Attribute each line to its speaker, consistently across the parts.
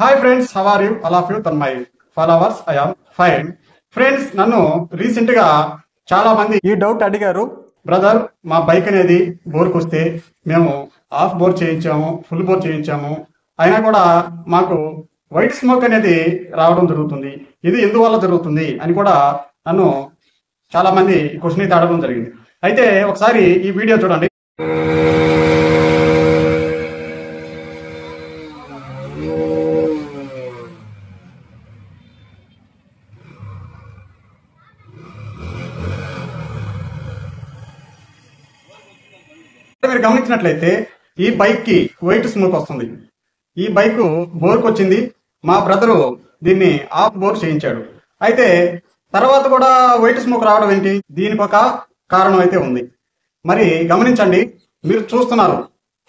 Speaker 1: Hi friends, how are you all of you than my followers? I am fine. Friends, నన్ను recent గా చాలా మంది ఈ doubt అడిగారు. బ్రదర్, మా బైక్ అనేది బోర్కి వస్తే మేము హాఫ్ బోర్ చేయించాము, ఫుల్ బోర్ చేయించాము, అయినా కూడా మాకు వైట్ స్మోక్ అనేది రావడం జరుగుతుంది. ఇది ఎందువల్ల జరుగుతుంది అని కూడా నన్ను చాలా మంది క్వశ్చన్ అయితే అడగడం జరిగింది. అయితే ఒకసారి ఈ వీడియో చూడండి. మీరు గమనించినట్లయితే ఈ బైక్ కి వైట్ స్మోక్ వస్తుంది. ఈ బైక్ బోర్కి వచ్చింది. మా బ్రదరు దీన్ని ఆఫ్ బోర్ చేయించాడు. అయితే తర్వాత కూడా వైట్ స్మోక్ రావడం ఏంటి? దీనికి ఒక కారణం అయితే ఉంది. మరి గమనించండి, మీరు చూస్తున్నారు,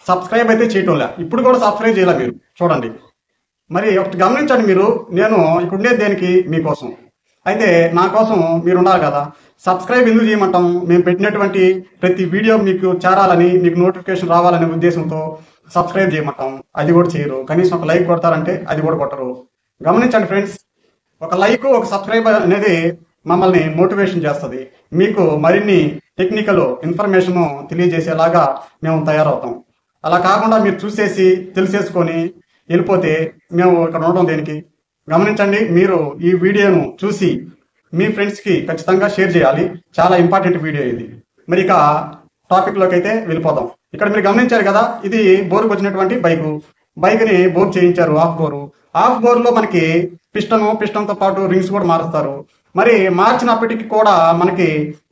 Speaker 1: సబ్స్క్రైబ్ అయితే చేయటం లే, ఇప్పుడు కూడా సబ్స్క్రైబ్ చేయాలి. మీరు చూడండి, మరి ఒకటి గమనించండి. మీరు నేను ఇక్కడ ఉండేది దేనికి? మీకోసం. అయితే నా కోసం మీరు ఉన్నారు కదా. సబ్స్క్రైబ్ ఎందుకు చేయమంటాం? మేము పెట్టినటువంటి ప్రతి వీడియో మీకు చేరాలని, మీకు నోటిఫికేషన్ రావాలనే ఉద్దేశంతో సబ్స్క్రైబ్ చేయమంటాం. అది కూడా చేయరు. కనీసం ఒక లైక్ కొడతారంటే అది కూడా కొట్టరు. గమనించండి ఫ్రెండ్స్, ఒక లైక్, ఒక సబ్స్క్రైబ్ అనేది మమ్మల్ని మోటివేషన్ చేస్తుంది. మీకు మరిన్ని టెక్నికల్ ఇన్ఫర్మేషన్ తెలియజేసేలాగా మేము తయారవుతాం. అలా కాకుండా మీరు చూసేసి తెలిసేసుకొని వెళ్ళిపోతే మేము ఇక్కడ ఉండడం దేనికి? గమనించండి, మీరు ఈ వీడియోను చూసి మీ ఫ్రెండ్స్కి ఖచ్చితంగా షేర్ చేయాలి. చాలా ఇంపార్టెంట్ వీడియో ఇది. మరి ఇక టాపిక్లోకి అయితే వెళ్ళిపోదాం. ఇక్కడ మీరు గమనించారు కదా, ఇది బోర్కు వచ్చినటువంటి బైక్ని బోర్ చేయించారు, హాఫ్ బోరు. హాఫ్ బోర్లో మనకి పిస్టన్తో పాటు రింగ్స్ కూడా మారుస్తారు. మరి మార్చినప్పటికీ కూడా మనకి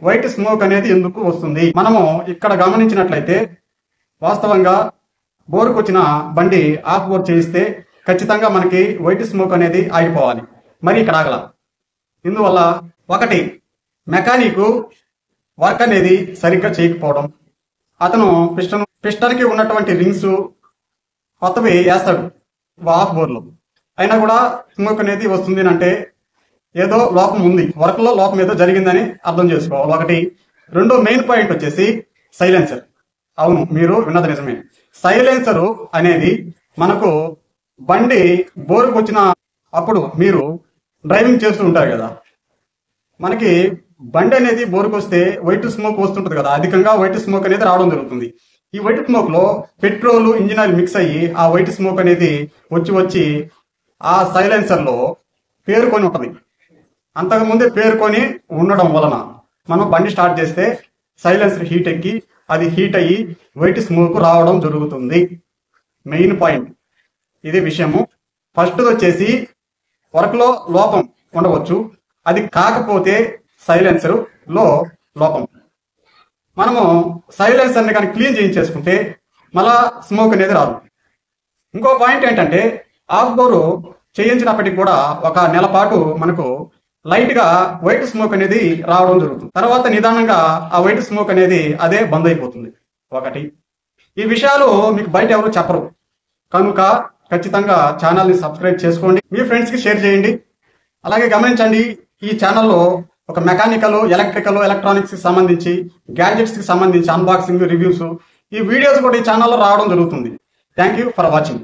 Speaker 1: వైట్ స్మోక్ అనేది ఎందుకు వస్తుంది? మనము ఇక్కడ గమనించినట్లయితే వాస్తవంగా బోర్కు వచ్చిన బండి హాఫ్ బోర్ చేయిస్తే ఖచ్చితంగా మనకి వైట్ స్మోక్ అనేది ఆగిపోవాలి. మరి ఇక్కడ ఆగల. ఇందువల్ల ఒకటి, మెకానిక్ వర్క్ అనేది సరిగ్గా చేయకపోవడం. అతను పిస్టన్కి ఉన్నటువంటి రింగ్స్ కొత్తవి వేస్తాడు హాఫ్ బోర్లో, అయినా కూడా స్మోక్ అనేది వస్తుంది అంటే ఏదో లోపం ఉంది, వర్క్లో లోపం ఏదో జరిగిందని అర్థం చేసుకోవాలి. ఒకటి. రెండో మెయిన్ పాయింట్ వచ్చేసి సైలెన్సర్. అవును, మీరు విన్నది నిజమే. సైలెన్సరు అనేది మనకు బండి బోర్కు వచ్చిన అప్పుడు మీరు డ్రైవింగ్ చేస్తూ ఉంటారు కదా, మనకి బండి అనేది బోర్కు వస్తే వైట్ స్మోక్ వస్తుంటుంది కదా, అధికంగా వైట్ స్మోక్ అనేది రావడం జరుగుతుంది. ఈ వైట్ స్మోక్ లో పెట్రోల్, ఇంజిన్ ఆయిల్ మిక్స్ అయ్యి ఆ వైట్ స్మోక్ అనేది వచ్చి ఆ సైలెన్సర్ లో పేరుకొని ఉంటుంది. అంతకుముందే పేరుకొని ఉండడం వలన మనం బండి స్టార్ట్ చేస్తే సైలెన్సర్ హీట్ ఎక్కి అది హీట్ అయ్యి వైట్ స్మోక్ రావడం జరుగుతుంది. మెయిన్ పాయింట్ ఇది విషయము. ఫస్ట్ వచ్చేసి వర్క్ లో లోపం ఉండవచ్చు, అది కాకపోతే సైలెన్సర్ లో లోపం. మనము సైలెన్సర్ ని కానీ క్లీన్ చేయించేసుకుంటే మళ్ళా స్మోక్ అనేది రాదు. ఇంకో పాయింట్ ఏంటంటే, హాఫ్ బోర్ చేయించినప్పటికీ కూడా ఒక నెల పాటు మనకు లైట్ గా వైట్ స్మోక్ అనేది రావడం జరుగుతుంది. తర్వాత నిదానంగా ఆ వైట్ స్మోక్ అనేది అదే బంద్ అయిపోతుంది. ఒకటి. ఈ విషయాలు మీకు బయట ఎవరు చెప్పరు కనుక ఖచ్చితంగా ఛానల్ని సబ్స్క్రైబ్ చేసుకోండి, మీ ఫ్రెండ్స్కి షేర్ చేయండి. అలాగే గమనించండి, ఈ ఛానల్లో ఒక మెకానికల్, ఎలక్ట్రికల్, ఎలక్ట్రానిక్స్కి సంబంధించి, గ్యాడ్జెట్స్కి సంబంధించి అన్బాక్సింగ్, రివ్యూస్, ఈ వీడియోస్ కూడా ఈ ఛానల్లో రావడం జరుగుతుంది. Thank you for watching.